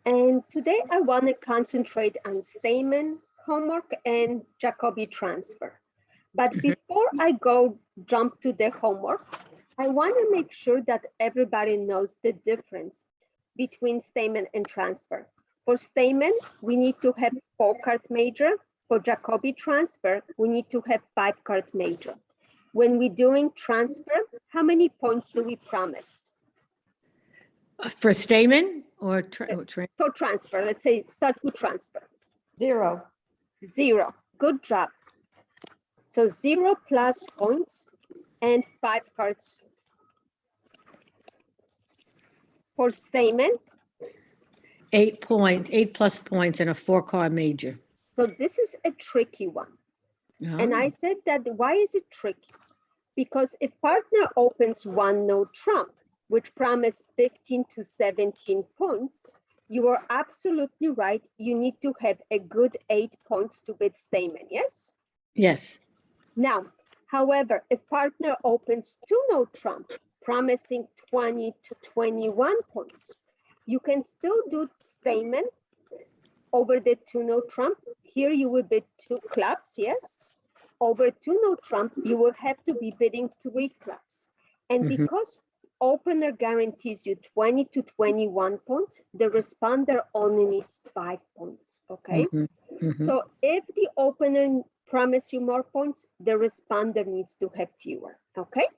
And today I want to concentrate on Stayman homework and Jacoby transfer. But before I jump to the homework, I want to make sure that everybody knows the difference between Stayman and transfer. For Stayman, we need to have 4-card major. For Jacoby transfer, we need to have 5-card major. When we're doing transfer, how many points do we promise? For Stayman or For transfer, let's say start with transfer. 0. 0. Good job. So 0 plus points and 5 cards. For Stayman, 8 plus points and a 4-card major. so this is a tricky one. And I said that why is it tricky? Because if partner opens 1 no trump, which promised 15 to 17 points, you are absolutely right. You need to have a good 8 points to beat Stayman, yes? Yes. Now, however, if partner opens 2 no trump, promising 20 to 21 points, you can still do Stayman over the 2 no trump. Here you will bid 2 clubs, yes? Over 2 no trump, you will have to be bidding 3 clubs. And because opener guarantees you 20 to 21 points, the responder only needs 5 points, okay? So if the opener promise you more points, the responder needs to have fewer, okay?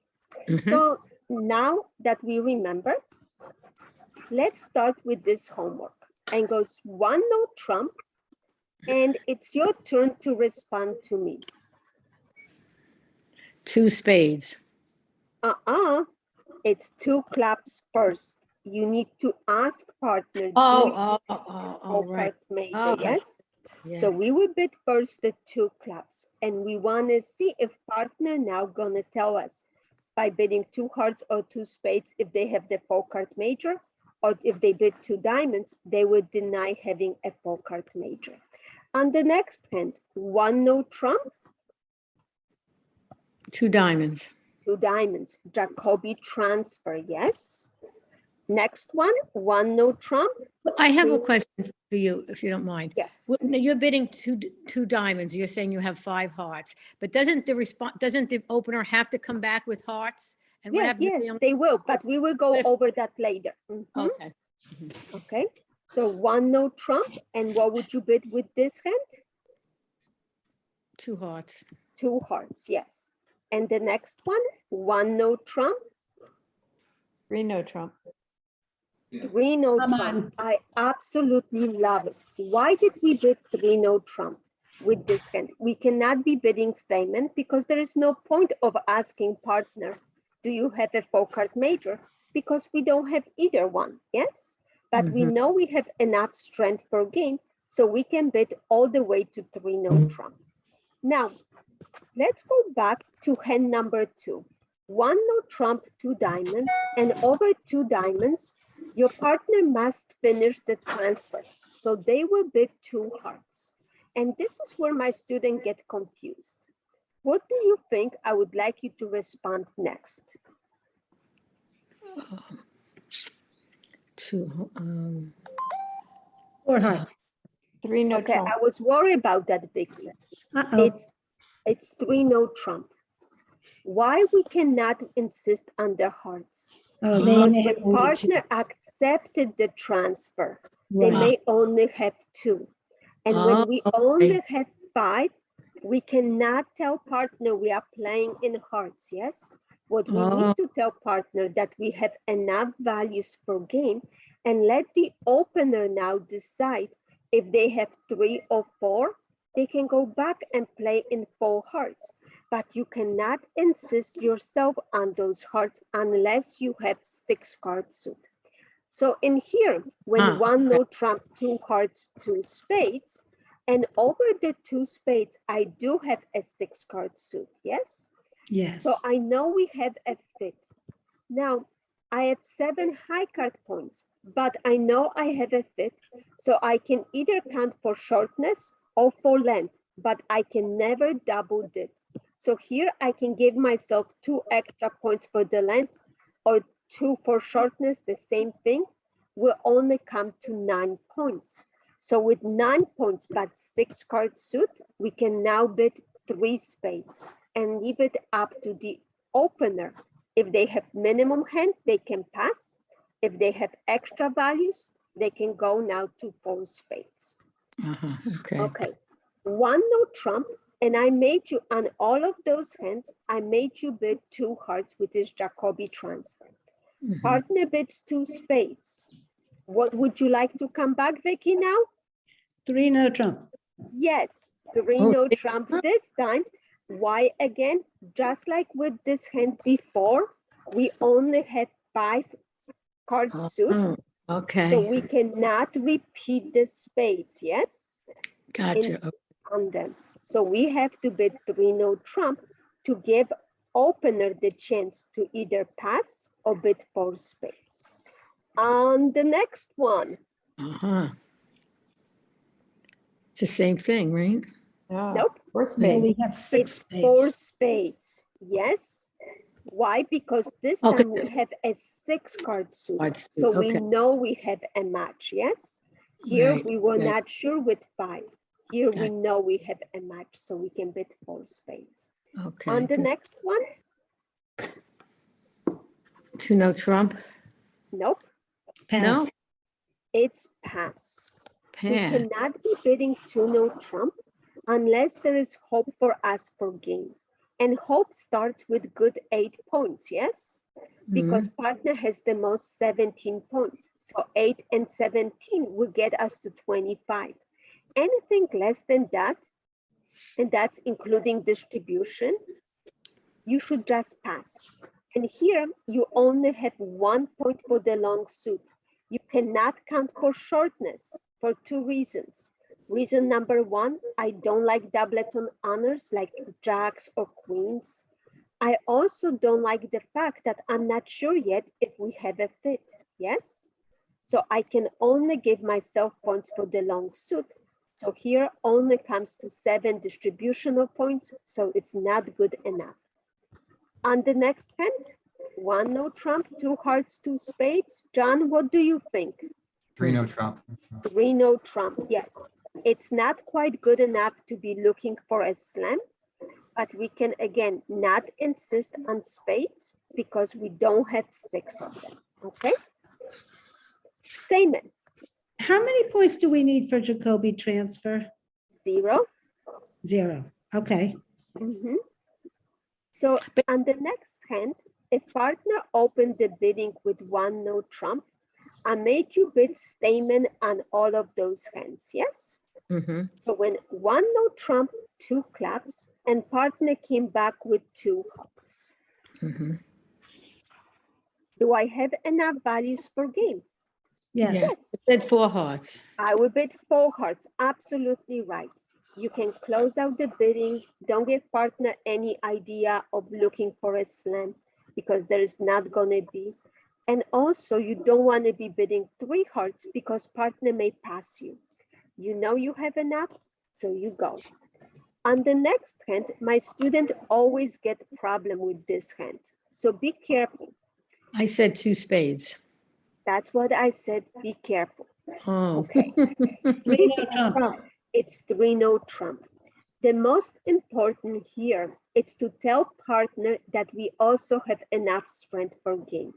So now that we remember, let's start with this homework. And goes 1 no trump, and it's your turn to respond to me. 2 spades. It's 2 clubs first. You need to ask partner. Right. Major, yes? Yeah. So we will bid first the 2 clubs, and we want to see if partner now gonna tell us by bidding 2 hearts or 2 spades if they have the 4-card major, or if they bid 2 diamonds, they would deny having a 4-card major. On the next hand, 1 no trump. 2 diamonds. 2 diamonds. Jacoby transfer, yes. Next one, 1 no trump. I have a question for you, if you don't mind. Yes. You're bidding two diamonds. You're saying you have 5 hearts, but doesn't the opener have to come back with hearts? And Yes, they will, but we will go over that later. Okay. Okay. So 1 no trump, and what would you bid with this hand? 2 hearts. 2 hearts, yes. And the next one, 1 no trump. 3 no trump. 3 no trump. I absolutely love it. Why did we bid 3 no trump with this hand? We cannot be bidding Stayman because there is no point of asking partner, do you have a 4-card major? Because we don't have either one, yes? But we know we have enough strength per game, so we can bid all the way to 3 no trump. Now, let's go back to hand number 2. 1 no trump, 2 diamonds, and over 2 diamonds, your partner must finish the transfer. So they will bid 2 hearts. And this is where my students get confused. What do you think I would like you to respond next? 4 hearts. 3 no Okay, trump. I was worried about that, Vicky. It's 3 no trump. Why we cannot insist on the hearts? Because when partner accepted the transfer, they may only have 2. And when we only have 5, we cannot tell partner we are playing in hearts, yes? What we need to tell partner that we have enough values per game, and let the opener now decide if they have 3 or 4, they can go back and play in 4 hearts. But you cannot insist yourself on those hearts unless you have 6-card suit. So in here, when 1 no trump, 2 hearts, 2 spades, and over the 2 spades, I do have a 6-card suit, yes? Yes. So I know we have a fit. Now, I have 7 high card points, but I know I have a fit, so I can either count for shortness or for length, but I can never double dip. So here I can give myself 2 extra points for the length or 2 for shortness, the same thing. will only come to 9 points. So with 9 points, but 6 card suit, we can now bid 3 spades and leave it up to the opener. If they have minimum hand, they can pass. If they have extra values, they can go now to 4 spades. Okay. Okay, 1 no trump, and I made you, on all of those hands, I made you bid 2 hearts, which is Jacoby transfer. Mhm. Partner bids 2 spades. What would you like to come back, Vicky, now? 3 no trump. Yes, 3 Oh, no big trump trump. this time. Why again? Just like with this hand before, we only had 5 card suit, Oh, okay. so we cannot repeat the spades, yes? Gotcha. On them. So we have to bid 3 no trump to give opener the chance to either pass or bid 4 spades. On the next one, It's the same thing, right? nope, Four So spades. we have 6 it's 4 spades. spades. Yes. Why? Because this Okay. time we have a 6 card suit. Card suit, So we okay. know we have a match. Yes. Here Right, we were right. not sure with 5. Here we Gotcha. know we have a match, so we can bid 4 spades. Okay. On the good. next one, 2 no trump. nope, Pass. it's pass. We Pass. cannot be bidding 2 no trump unless there is hope for us for game. And hope starts with good 8 points, yes? Because partner has the most 17 points. So 8 and 17 will get us to 25. Anything less than that, and that's including distribution, you should just pass. And here you only have 1 point for the long suit. You cannot count for shortness for 2 reasons. Reason number 1, I don't like doublet on honors like jacks or queens. I also don't like the fact that I'm not sure yet if we have a fit, yes? So I can only give myself points for the long suit. So here only comes to 7 distributional points, so it's not good enough. On the next hand, 1 no trump, 2 hearts, 2 spades. John, what do you think? 3 no trump. 3 no trump, yes. It's not quite good enough to be looking for a slam, but we can again not insist on spades because we don't have 6 of them, okay? Stayman, How many points do we need for Jacoby transfer? 0. 0. Okay. Mhm. So on the next hand, if partner opened the bidding with 1 no trump, I made you bid Stayman on all of those hands, yes? Mhm. So when 1 no trump, 2 clubs, and partner came back with 2 hearts, Mhm. do I have enough values for game? Yes. Yes. It said 4 hearts. I will bid 4 hearts, absolutely right. You can close out the bidding. Don't give partner any idea of looking for a slam because there is not gonna be. And also you don't wanna be bidding 3 hearts because partner may pass you. You know you have enough, so you go. On the next hand, my student always get a problem with this hand. So be careful. I said 2 spades. That's what I said, be careful. Oh. Okay. 3 no trump. It's 3 no trump. The most important here is to tell partner that we also have enough strength for game.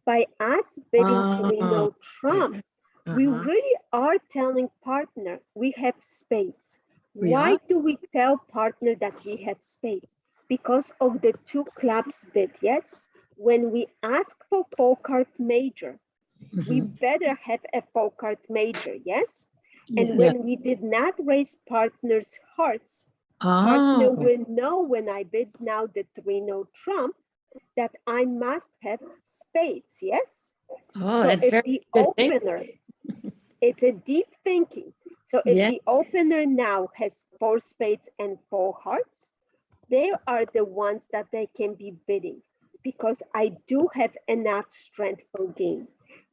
By us bidding 3 no trump, we really are telling partner we have spades. We Why are? do we tell partner that we have spades? Because of the 2 clubs bid, yes? When we ask for 4 card major, we Mhm. better have a 4 card major, yes? And Yes. when we did not raise partner's hearts, partner Oh, will know when I bid now the 3 no trump that I must have spades, yes? oh, So that's if very the good thing. opener, it's a deep thinking. So if Yeah. the opener now has 4 spades and 4 hearts, they are the ones that they can be bidding because I do have enough strength for game.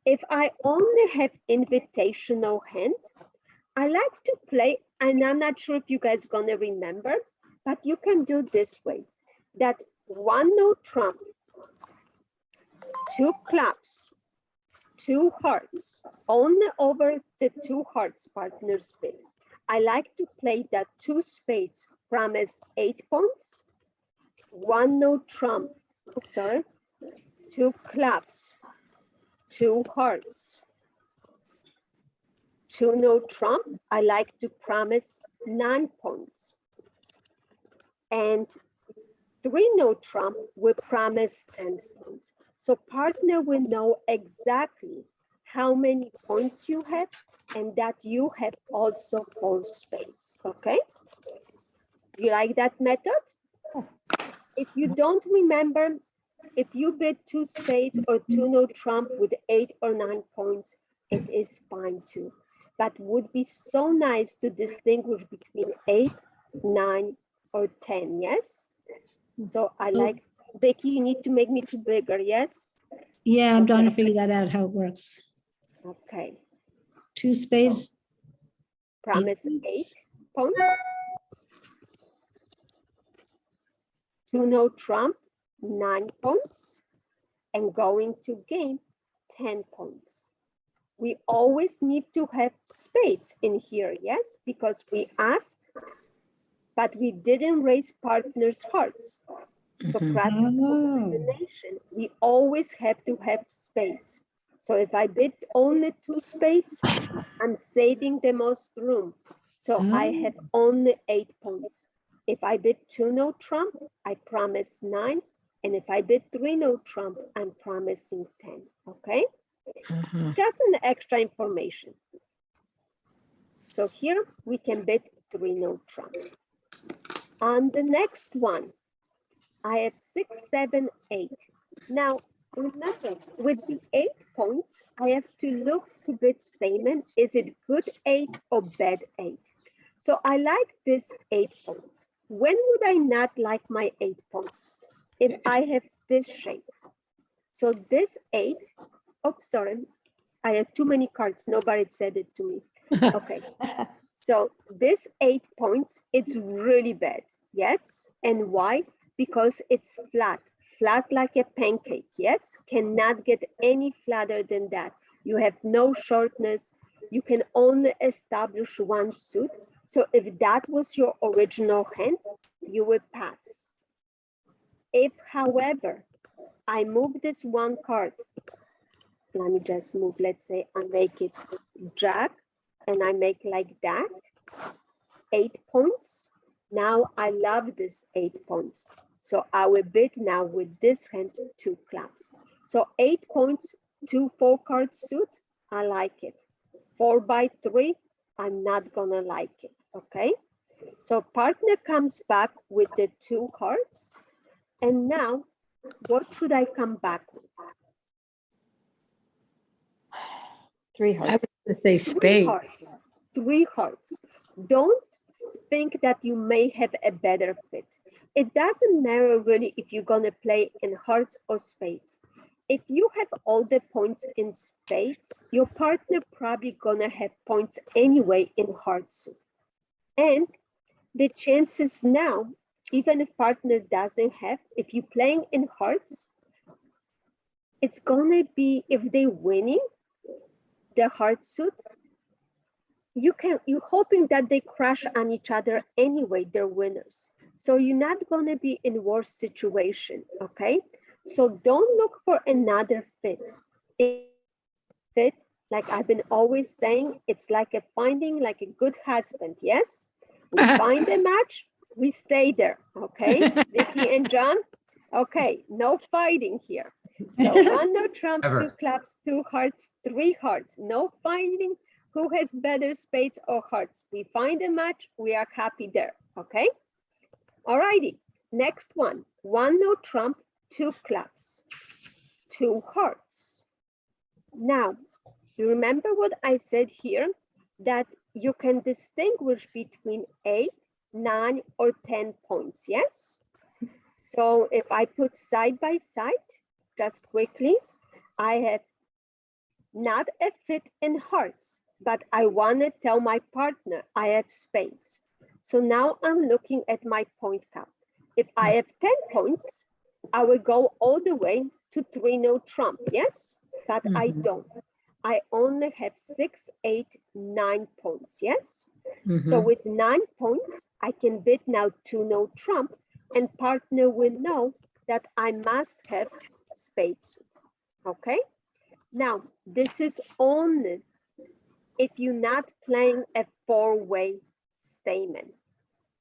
If I only have invitational hand, I like to play, and I'm not sure if you guys gonna remember, but you can do this way, that 1 no trump, 2 clubs, 2 hearts, only over the 2 hearts partner's bid. I like to play that 2 spades promise 8 points, 1 no trump, oops, sorry, 2 clubs, 2 hearts, 2 no trump, I like to promise 9 points. And 3 no trump will promise 10 points. So partner will know exactly how many points you have and that you have also 4 spades, okay? You like that method? If you don't remember, if you bid 2 spades or 2 no trump with 8 or 9 points, it is fine too. But would be so nice to distinguish between 8, 9, or 10, yes? So I like, Vicky, you need to make me too bigger, yes? Yeah, I'm trying to figure that out, how it works. Okay, 2 spades. promise 8 points. 2 no trump, 9 points. And going to game, 10 points. We always need to have spades in here, yes? Because we asked, but we didn't raise partners' hearts. Socrates combination, we always have to have spades. So if I bid only 2 spades, I'm saving the most room. So I have only 8 points. If I bid 2 no trump, I promise 9. And if I bid 3 no trump, I'm promising 10, okay? Just an extra information. So here we can bid 3 no trump. On the next one, I have 6, 7, 8. Now, remember, with the 8 points, I have to look to bid Stayman. Is it good 8 or bad 8? So I like this 8 points. When would I not like my 8 points? If I have this shape. So this 8, oh, sorry, I have too many cards. Nobody said it to me. Okay. So this 8 points, it's really bad. Yes. And why? Because it's flat like a pancake. Yes. Cannot get any flatter than that. You have no shortness. You can only establish 1 suit. So if that was your original hand, you would pass. If, however, I move this 1 card, let me just move, let's say I make it jack, and I make like that, 8 points. Now I love this 8 points. So I will bid now with this hand 2 clubs. So 8 points, 2 4-card suit, I like it. 4 by 3, I'm not gonna like it, okay? So partner comes back with the 2 cards. And now, what should I come back with? 3 I was hearts. going to say 3 spades. hearts. 3 hearts. Don't think that you may have a better fit. It doesn't matter really if you're gonna play in hearts or spades. If you have all the points in spades, your partner probably gonna have points anyway in hearts. And the chances now, even if partner doesn't have, if you're playing in hearts, it's gonna be, if they're winning the heart suit, you're hoping that they crash on each other anyway, they're winners. So you're not gonna be in worse situation, okay? So don't look for another fit. Fit, like I've been always saying, it's like finding like a good husband, yes? We find a match, we stay there, okay? Vicky and John, okay, no fighting here. So 1 no trump, 2 clubs, 2 hearts, 3 hearts, no fighting who has better spades or hearts. We find a match, we are happy there, okay? All righty, next one, 1 no trump, 2 clubs, 2 hearts. Now, you remember what I said here, that you can distinguish between 8, 9, or 10 points, yes? So if I put side by side, just quickly, I have not a fit in hearts, but I want to tell my partner I have spades. So now I'm looking at my point count. If I have 10 points, I will go all the way to 3 no trump, yes? But I don't. I only have 6, 8, 9 points, yes? So Mhm. with 9 points, I can bid now 2 no trump, and partner will know that I must have spades, okay? Now, this is only if you're not playing a four-way Stayman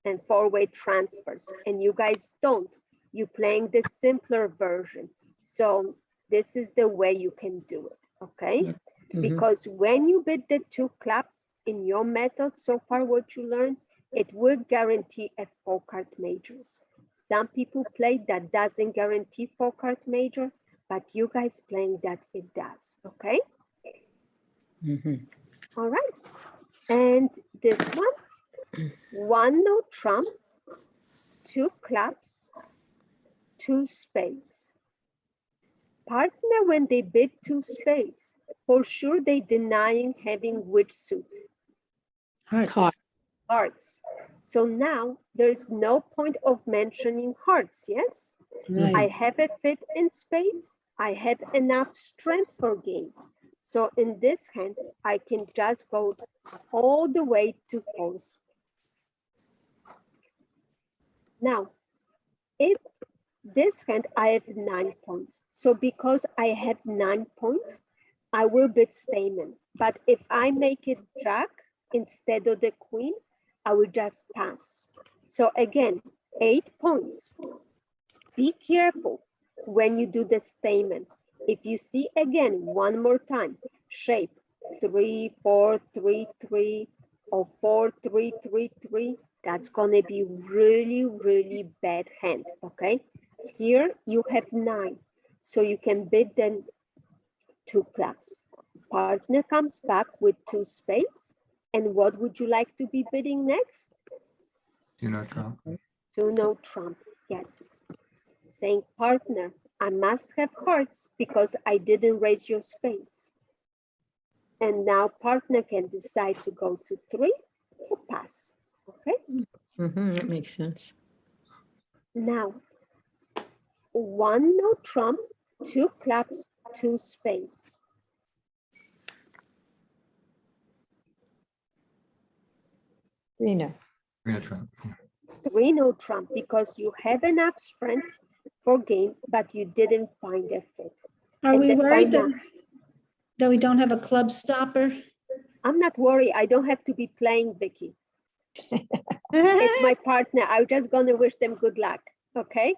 and four-way transfers, and you guys don't, you're playing the simpler version. So this is the way you can do it, okay? Mhm. Because when you bid the 2 clubs in your method, so far what you learned, it will guarantee a 4-card majors. Some people play that doesn't guarantee 4-card major, but you guys playing that it does, okay? Mhm. All right, and this one no trump, 2 clubs, 2 spades. Partner, when they bid 2 spades, for sure they denying having which suit? Hearts. Hearts. So now there's no point of mentioning hearts, yes? Right. I have a fit in spades. I have enough strength for game. So in this hand, I can just go all the way to false. Now, if this hand, I have 9 points. So because I have 9 points, I will bid Stayman. But if I make it jack instead of the queen, I will just pass. So again, 8 points. Be careful when you do the Stayman. If you see again, one more time, shape 3, 4, 3, 3, or 4, 3, 3, 3, that's gonna be really, really bad hand, okay? Here you have 9, so you can bid then 2 clubs. Partner comes back with 2 spades, and what would you like to be bidding next? 2 no trump. 2 no trump, yes. Saying, partner, I must have hearts because I didn't raise your spades. And now partner can decide to go to 3 or pass, okay? Mhm. That makes sense. Now, 1 no trump, 2 clubs, 2 spades. Three no. 3 no trump. 3 no trump because you have enough strength for game, but you didn't find a fit. Are And we the worried final- that we don't have a club stopper? I'm not worried. I don't have to be playing Vicky. It's my partner. I'm just gonna wish them good luck, okay?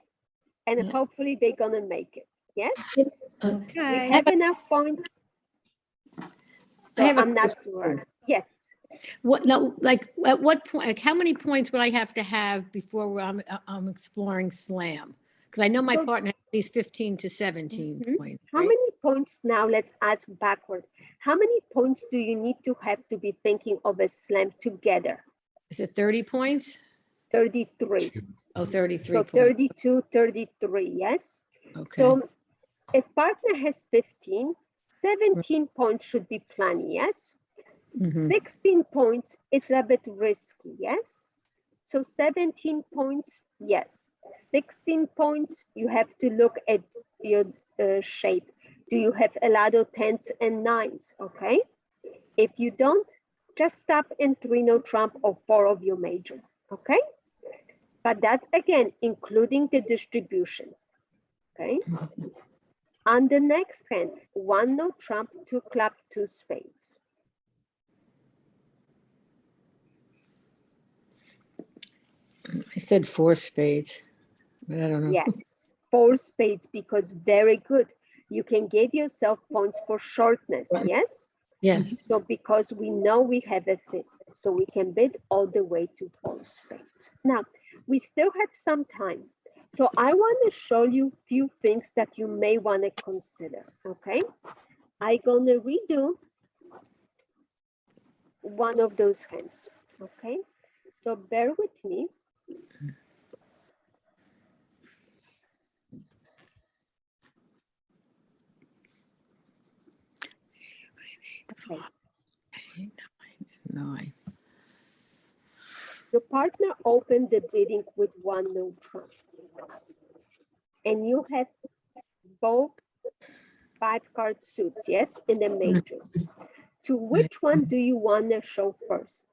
And Yeah. hopefully they're gonna make it. Yes, we Okay. have enough points. So have a I'm not question. worried. Yes. What, now, like, at what point, like, how many points would I have to have before I'm exploring slam? Because I know my So- partner has at least 15 to 17 Mhm. points, How right? many points now? Let's ask backward. How many points do you need to have to be thinking of a slam together? Is it 30 points? 33. 2. Oh, 33 So points. 32, 33, yes? Okay. So if partner has 15, 17 points should be plenty, yes? Mhm. 16 points, it's a bit risky, yes? So 17 points, yes. 16 points, you have to look at your shape. Do you have a lot of 10s and 9s, okay? If you don't, just stop in 3 no trump or 4 of your major, okay? But that's again, including the distribution, okay? On the next hand, 1 no trump, 2 club, 2 spades. I said 4 spades, but I don't know. Yes, 4 spades because very good. You can give yourself points for shortness, yes? Yes. So because we know we have a fit, so we can bid all the way to 4 spades. Now, we still have some time. So I want to show you a few things that you may want to consider, okay? I'm going to redo one of those hands, okay? So bear with me. Okay. 9. Your partner opened the bidding with 1 no trump. And you have both 5-card suits, yes, in the majors. To which one do you want to show first?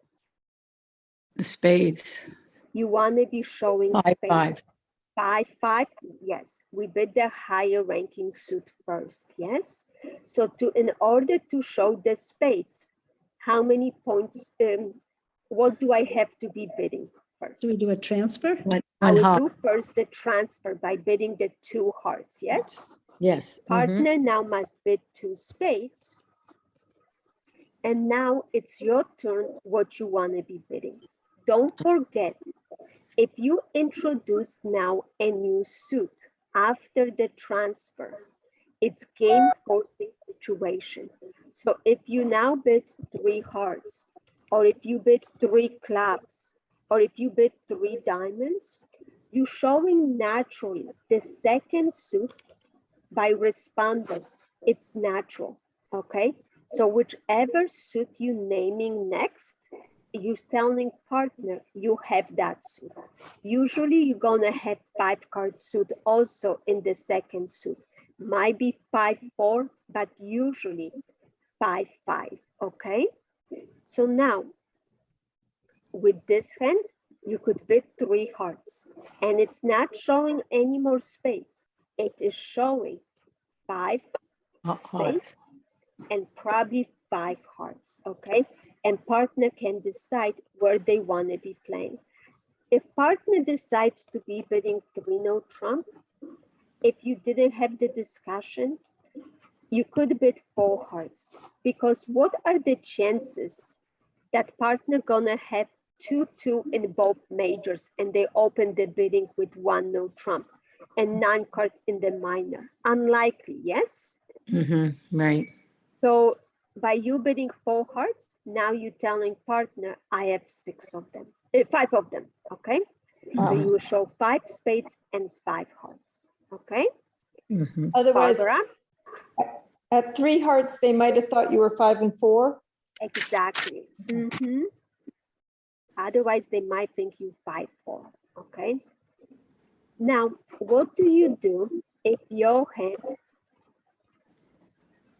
The spades. You want to be showing 5, spades. 5. 5, yes. We bid the higher ranking suit first, yes? So in order to show the spades, how many points, what do I have to be bidding first? Do we do a transfer? I One would heart. do first the transfer by bidding the 2 hearts, yes? Yes. Partner now must bid 2 spades. And now it's your turn what you want to be bidding. Don't forget, if you introduce now a new suit after the transfer, it's game forcing situation. So if you now bid 3 hearts, or if you bid 3 clubs, or if you bid 3 diamonds, you're showing naturally the second suit by responding. It's natural, okay? So whichever suit you naming next, you're telling partner you have that suit. Usually you're gonna have 5-card suit also in the second suit. Might be 5-4, but usually 5-5, okay? So now, with this hand, you could bid 3 hearts, and it's not showing any more spades. It is showing 5 Hearts. spades and probably 5 hearts, okay? And partner can decide where they want to be playing. If partner decides to be bidding 3 no trump, if you didn't have the discussion, you could bid 4 hearts, because what are the chances that partner gonna have 2-2 in both majors and they open the bidding with 1 no trump and 9 cards in the minor? Unlikely, yes? Right. So by you bidding 4 hearts, now you're telling partner, I have 5 of them, okay? So you will show 5 spades and 5 hearts, okay? Otherwise, Barbara? at 3 hearts, they might have thought you were 5 and 4. Exactly. Otherwise, they might think you 5-4, okay? Now, what do you do if your hand,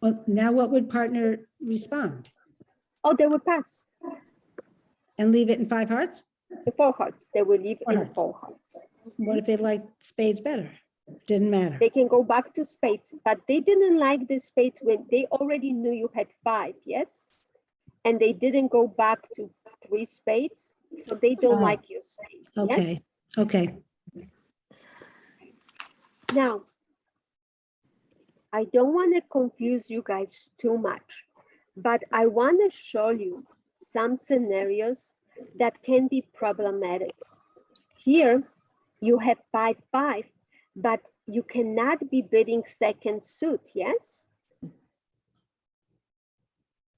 Well, now what would partner respond? oh, they will pass And leave it in 5 hearts? the 4 hearts. They will leave 4 in hearts. 4 hearts. What if they like spades better? Didn't matter. They can go back to spades, but they didn't like the spades when they already knew you had 5, yes? And they didn't go back to 3 spades, so they don't Oh, like your spades, Okay, yes? okay. Now, I don't want to confuse you guys too much, but I want to show you some scenarios that can be problematic. Here, you have 5-5, but you cannot be bidding second suit, yes?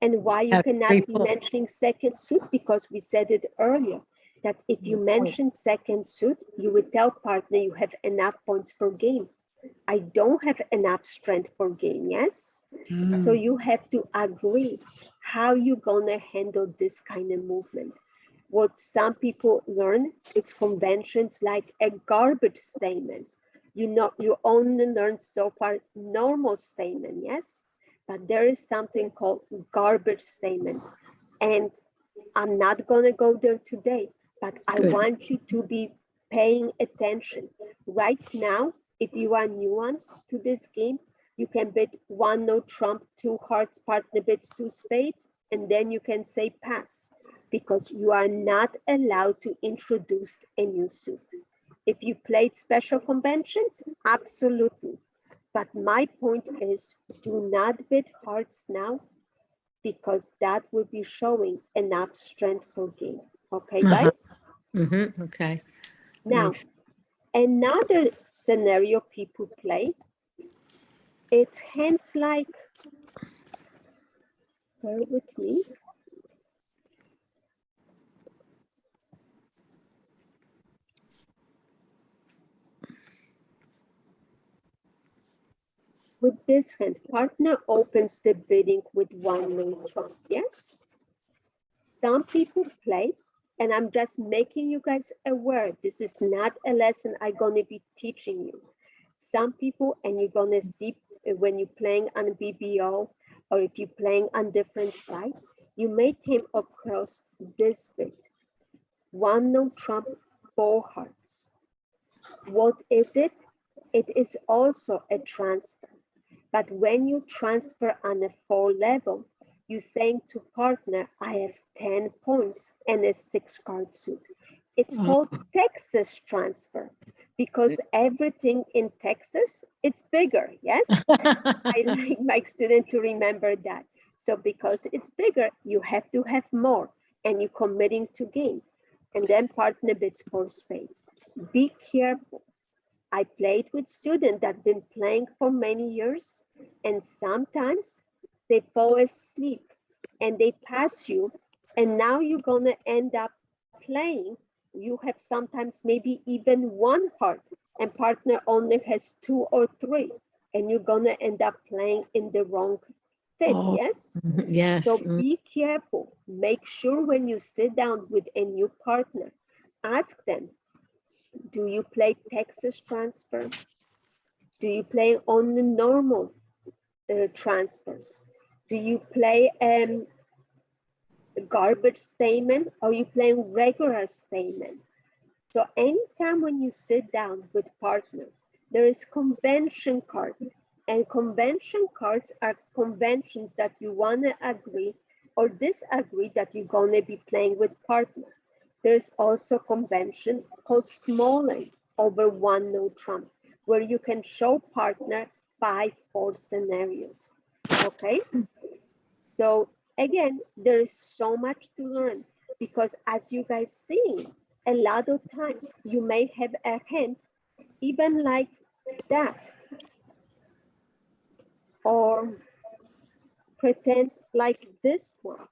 And why you Have cannot 3 be full. mentioning second suit? Because we said it earlier, that if you mention second suit, you would tell partner you have enough points per game. I don't have enough strength for game, yes? So you have to agree how you're gonna handle this kind of movement. What some people learn, it's conventions like a garbage statement. You only learn so far normal statement, yes? But there is something called garbage statement. And I'm not gonna go there today, but I Good. want you to be paying attention. Right now, if you are new on to this game, you can bid 1 no trump, 2 hearts, partner bids 2 spades, and then you can say pass, because you are not allowed to introduce a new suit. If you played special conventions, absolutely. But my point is, do not bid hearts now, because that will be showing enough strength for game. Okay, guys? Okay. Now, Makes- another scenario people play, it's hands like, bear with me. With this hand, partner opens the bidding with 1 no trump, yes? Some people play, and I'm just making you guys aware, this is not a lesson I'm gonna be teaching you. Some people, and you're gonna see when you're playing on BBO, or if you're playing on different side, you may came across this bit. 1 no trump, 4 hearts. What is it? It is also a transfer. But when you transfer on a 4 level, you're saying to partner, I have 10 points and a 6 card suit. It's called Texas transfer because everything in Texas, it's bigger, yes? I like my student to remember that. So because it's bigger, you have to have more and you're committing to gain. And then partner bids 4 spades. Be careful. I played with students that have been playing for many years, and sometimes they fall asleep and they pass you, and now you're gonna end up playing. You have sometimes maybe even 1 heart, and partner only has 2 or 3, and you're gonna end up playing in the wrong fit, Oh, yes? Yes. So be careful. Make sure when you sit down with a new partner, ask them, do you play Texas transfer? Do you play on the normal transfers? Do you play garbage Stayman, or you playing regular Stayman? So anytime when you sit down with partner, there is convention cards, and convention cards are conventions that you want to agree or disagree that you're going to be playing with partner. There's also convention called smalling over 1 no trump, where you can show partner 5-4 scenarios. Okay, so again, there is so much to learn because as you guys see, a lot of times you may have a hand even like that, or pretend like this one,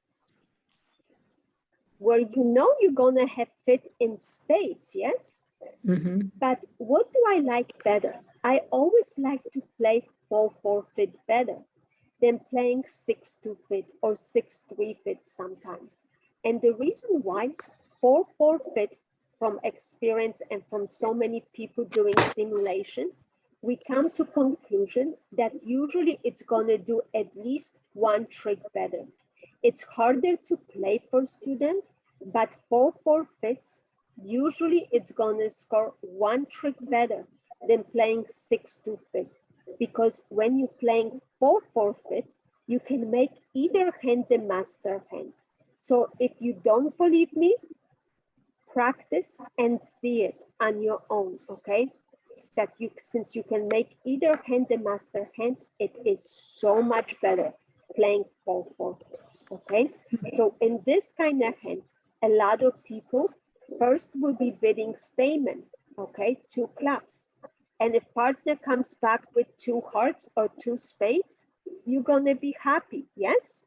where you know you're gonna have fit in spades, yes? Mhm. But what do I like better? I always like to play 4-4 fit better than playing 6-2 fit or 6-3 fit sometimes. And the reason why 4-4 fit, from experience and from so many people doing simulation, we come to conclusion that usually it's gonna do at least 1 trick better. It's harder to play for students, but 4-4 fits, usually it's gonna score 1 trick better than playing 6-2 fit. Because when you're playing 4-4 fit, you can make either hand the master hand. So if you don't believe me, practice and see it on your own, okay? That you, since you can make either hand the master hand, it is so much better playing 4-4 fits, okay? So in this kind of hand, a lot of people first will be bidding Stayman, okay? 2 clubs. And if partner comes back with 2 hearts or 2 spades, you're gonna be happy, yes?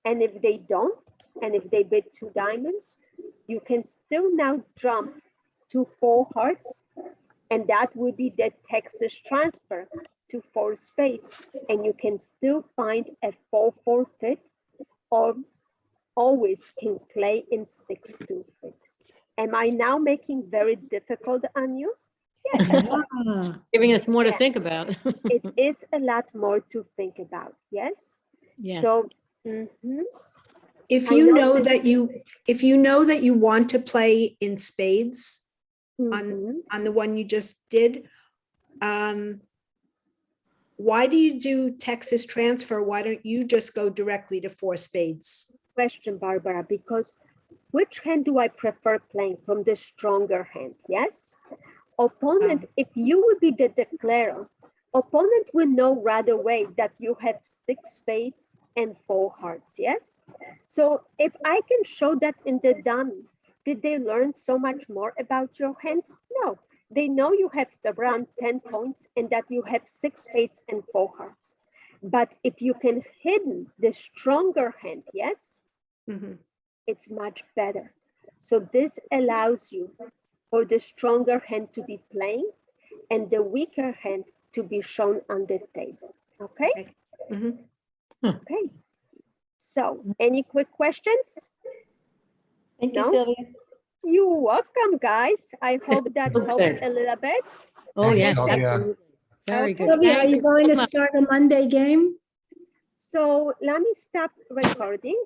And if they don't, and if they bid 2 diamonds, you can still now jump to 4 hearts, and that would be the Texas transfer to 4 spades, and you can still find a 4-4 fit, or always can play in 6-2 fit. Am I now making very difficult on you? Yes. Ah, Giving us more to Yeah. think about. It is a lot more to think about, yes? Yes. So, If I you know know that- that you want to play in spades mhm. on the one you just did, why do you do Texas transfer? Why don't you just go directly to 4 spades? Question, Barbara, because which hand do I prefer playing from the stronger hand, yes? Opponent, if you would be the declarer, opponent will know right away that you have 6 spades and 4 hearts, yes? So if I can show that in the dummy, did they learn so much more about your hand? No, they know you have around 10 points and that you have 6 spades and 4 hearts. But if you can hidden the stronger hand, yes, Mhm. it's much better. So this allows you for the stronger hand to be playing and the weaker hand to be shown on the table. Okay? Mhm. Okay. So any quick questions? Thank you, No? Sylvia. You're welcome, guys. I hope that so helped good. a little bit. Oh, Thanks, yes. Sylvia. Absolutely. Very Okay. good. Sylvia, are Thank you you going so to much. start a Monday game? So let me stop recording.